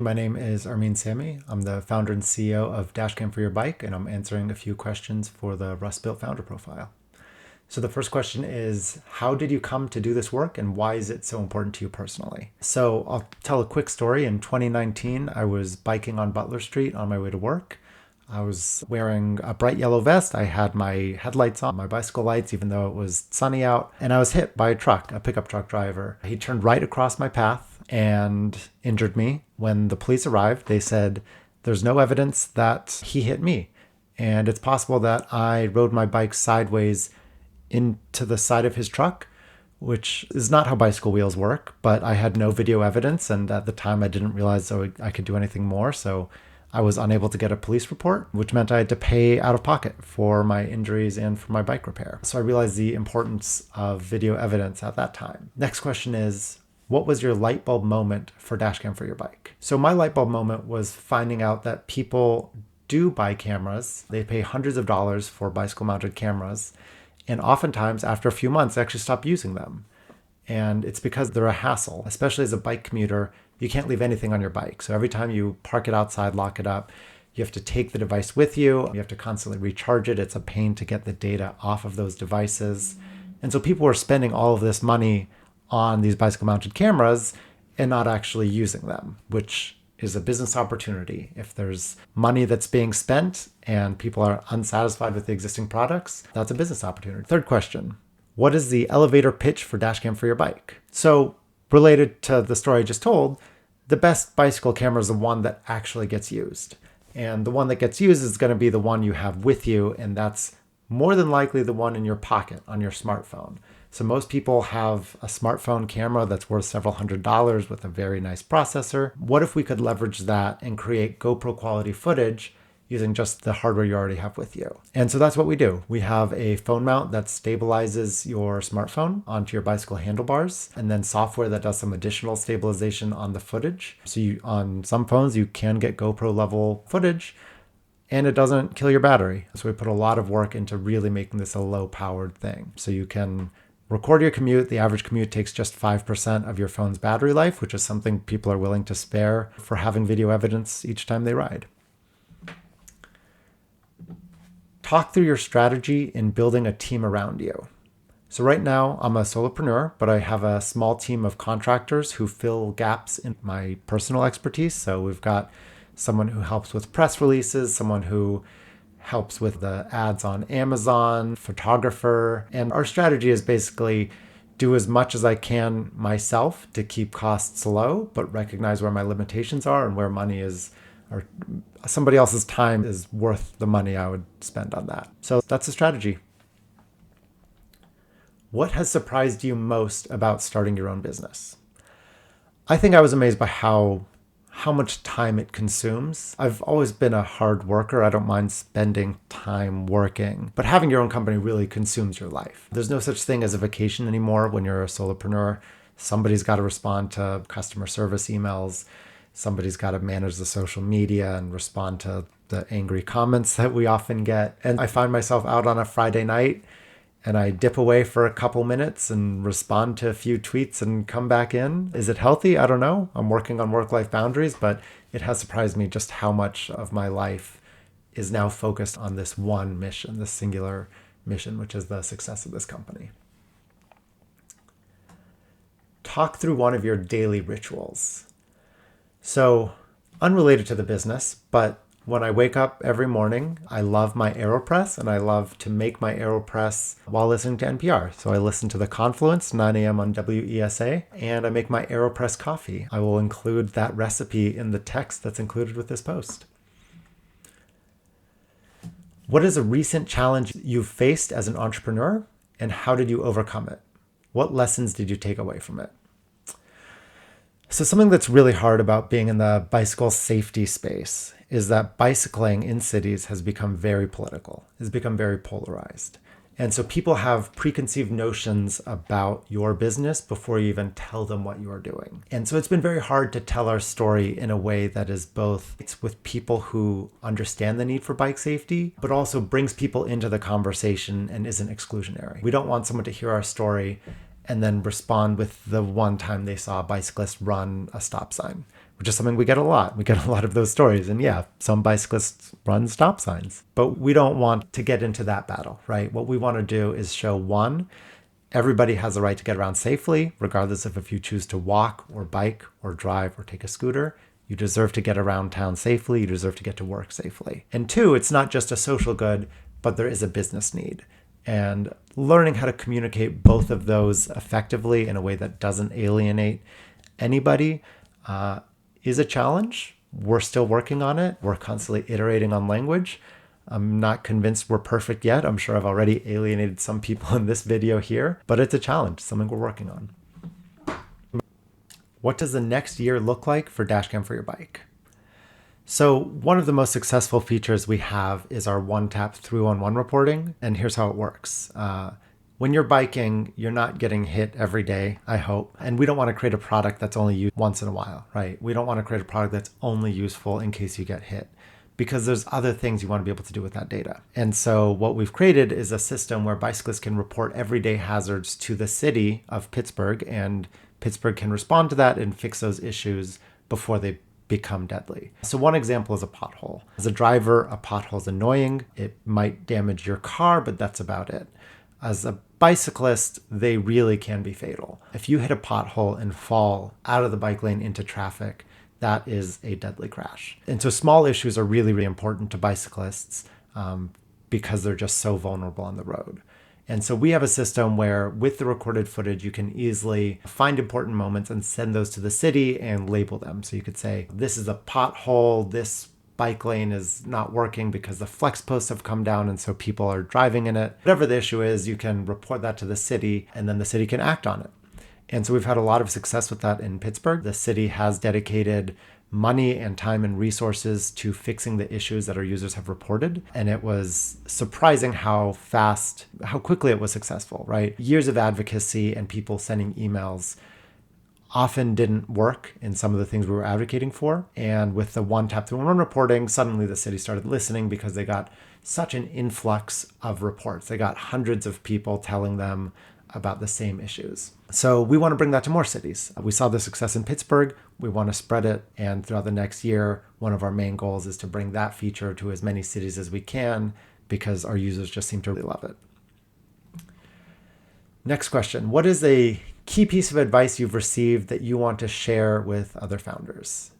My name is Armin Samii. I'm the founder and CEO of Dashcam for your bike, and I'm answering a few questions for the Rust Built Founder Profile. So the first question is, how did you come to do this work and why is it so important to you personally? So I'll tell a quick story. In 2019, I was biking on Butler Street on my way to work. I was wearing a bright yellow vest. I had my headlights on, my bicycle lights, even though it was sunny out. And I was hit by a truck, a pickup truck driver. He turned right across my path and injured me. When the police arrived, they said, there's no evidence that he hit me. And it's possible that I rode my bike sideways into the side of his truck, which is not how bicycle wheels work, but I had no video evidence. And at the time, I didn't realize I could do anything more. So I was unable to get a police report, which meant I had to pay out of pocket for my injuries and for my bike repair. So I realized the importance of video evidence at that time. Next question is, what was your light bulb moment for Dashcam for your bike? So my light bulb moment was finding out that people do buy cameras. They pay hundreds of dollars for bicycle mounted cameras. And oftentimes after a few months, they actually stop using them. And it's because they're a hassle, especially as a bike commuter. You can't leave anything on your bike. So every time you park it outside, lock it up, you have to take the device with you. You have to constantly recharge it. It's a pain to get the data off of those devices. And so people are spending all of this money on these bicycle mounted cameras and not actually using them, which is a business opportunity. If there's money that's being spent and people are unsatisfied with the existing products, that's a business opportunity. Third question, what is the elevator pitch for Dashcam for your bike? So related to the story I just told, the best bicycle camera is the one that actually gets used. And the one that gets used is going to be the one you have with you, and that's more than likely the one in your pocket on your smartphone. So most people have a smartphone camera that's worth several $100s with a very nice processor. What if we could leverage that and create GoPro quality footage using just the hardware you already have with you? And so that's what we do. We have a phone mount that stabilizes your smartphone onto your bicycle handlebars, and then software that does some additional stabilization on the footage. So on some phones, you can get GoPro level footage, and it doesn't kill your battery. So we put a lot of work into really making this a low-powered thing. So you can record your commute. The average commute takes just 5% of your phone's battery life, which is something people are willing to spare for having video evidence each time they ride. Talk through your strategy in building a team around you. So right now I'm a solopreneur, but I have a small team of contractors who fill gaps in my personal expertise. So we've got someone who helps with press releases, someone who helps with the ads on Amazon, photographer. And our strategy is basically do as much as I can myself to keep costs low, but recognize where my limitations are and where money is, or somebody else's time is worth the money I would spend on that. So that's the strategy. What has surprised you most about starting your own business? I think I was amazed by how much time it consumes. I've always been a hard worker. I don't mind spending time working, but having your own company really consumes your life. There's no such thing as a vacation anymore when you're a solopreneur. Somebody's got to respond to customer service emails. Somebody's got to manage the social media and respond to the angry comments that we often get. And I find myself out on a Friday night and I dip away for a couple minutes and respond to a few tweets and come back in. Is it healthy? I don't know. I'm working on work-life boundaries, but it has surprised me just how much of my life is now focused on this one mission, this singular mission, which is the success of this company. Talk through one of your daily rituals. So, unrelated to the business, but when I wake up every morning, I love my AeroPress, and I love to make my AeroPress while listening to NPR. So I listen to The Confluence, 9 a.m. on WESA, and I make my AeroPress coffee. I will include that recipe in the text that's included with this post. What is a recent challenge you've faced as an entrepreneur, and how did you overcome it? What lessons did you take away from it? So something that's really hard about being in the bicycle safety space is that bicycling in cities has become very political, has become very polarized. And so people have preconceived notions about your business before you even tell them what you are doing. And so it's been very hard to tell our story in a way that is both it's with people who understand the need for bike safety, but also brings people into the conversation and isn't exclusionary. We don't want someone to hear our story and then respond with the one time they saw a bicyclist run a stop sign. which is something we get a lot. We get a lot of those stories. And yeah, some bicyclists run stop signs, but we don't want to get into that battle, right? What we want to do is show one, everybody has the right to get around safely, regardless of if you choose to walk or bike or drive or take a scooter. You deserve to get around town safely. You deserve to get to work safely. And two, it's not just a social good, but there is a business need. And learning how to communicate both of those effectively in a way that doesn't alienate anybody is a challenge. We're still working on it. We're constantly iterating on language. I'm not convinced we're perfect yet. I'm sure I've already alienated some people in this video here, but it's a challenge, something we're working on. What does the next year look like for Dashcam for your bike? So one of the most successful features we have is our one-tap 311 reporting, and here's how it works. When you're biking, you're not getting hit every day, I hope. And we don't want to create a product that's only used once in a while, right? We don't want to create a product that's only useful in case you get hit, because there's other things you want to be able to do with that data. And so what we've created is a system where bicyclists can report everyday hazards to the city of Pittsburgh, and Pittsburgh can respond to that and fix those issues before they become deadly. So one example is a pothole. As a driver, a pothole is annoying. It might damage your car, but that's about it. As a bicyclist, they really can be fatal. If you hit a pothole and fall out of the bike lane into traffic, that is a deadly crash. And so small issues are really, really important to bicyclists because they're just so vulnerable on the road. And so we have a system where with the recorded footage, you can easily find important moments and send those to the city and label them. So you could say, this is a pothole, this bike lane is not working because the flex posts have come down and so people are driving in it. Whatever the issue is, you can report that to the city and then the city can act on it. And so we've had a lot of success with that in Pittsburgh. The city has dedicated money and time and resources to fixing the issues that our users have reported. And it was surprising how quickly it was successful, right? Years of advocacy and people sending emails often didn't work in some of the things we were advocating for. And with the one-tap 311 reporting, suddenly the city started listening because they got such an influx of reports. They got hundreds of people telling them about the same issues. So we want to bring that to more cities. We saw the success in Pittsburgh. We want to spread it. And throughout the next year, one of our main goals is to bring that feature to as many cities as we can because our users just seem to really love it. Next question. What is a key piece of advice you've received that you want to share with other founders?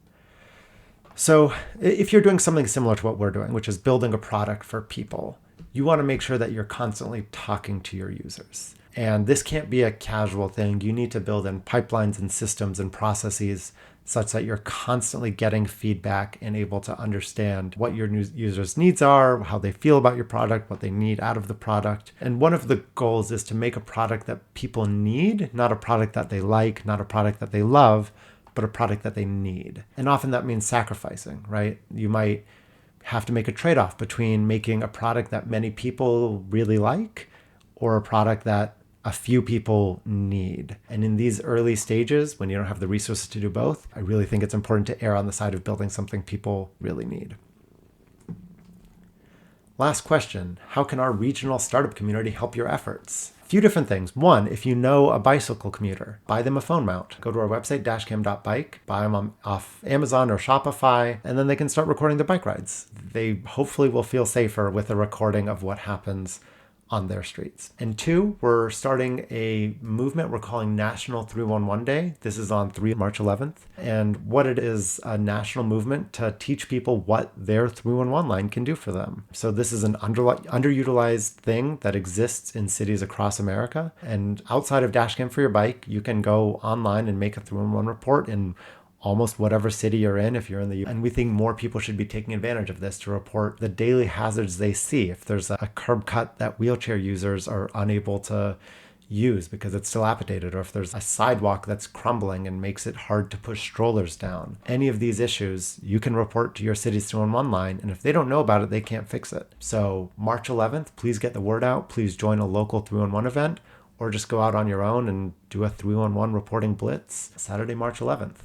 So if you're doing something similar to what we're doing, which is building a product for people, you want to make sure that you're constantly talking to your users. And this can't be a casual thing. You need to build in pipelines and systems and processes such that you're constantly getting feedback and able to understand what your users' needs are, how they feel about your product, what they need out of the product. And one of the goals is to make a product that people need, not a product that they like, not a product that they love, but a product that they need. And often that means sacrificing, right? You might have to make a trade-off between making a product that many people really like or a product that a few people need. And in these early stages, when you don't have the resources to do both, I really think it's important to err on the side of building something people really need. Last question, how can our regional startup community help your efforts? A few different things. One, if you know a bicycle commuter, buy them a phone mount. Go to our website, dashcam.bike, buy them off Amazon or Shopify, and then they can start recording their bike rides. They hopefully will feel safer with a recording of what happens on their streets. And two, we're starting a movement we're calling National 311 Day. This is on March 11th. And what it is, a national movement to teach people what their 311 line can do for them. So this is an underutilized thing that exists in cities across America. And outside of Dashcam for your bike, you can go online and make a 311 report in almost whatever city you're in if you're in the U.S. And we think more people should be taking advantage of this to report the daily hazards they see. If there's a curb cut that wheelchair users are unable to use because it's dilapidated, or if there's a sidewalk that's crumbling and makes it hard to push strollers down. Any of these issues, you can report to your city's 311 line, and if they don't know about it, they can't fix it. So March 11th, please get the word out. Please join a local 311 event, or just go out on your own and do a 311 reporting blitz Saturday, March 11th.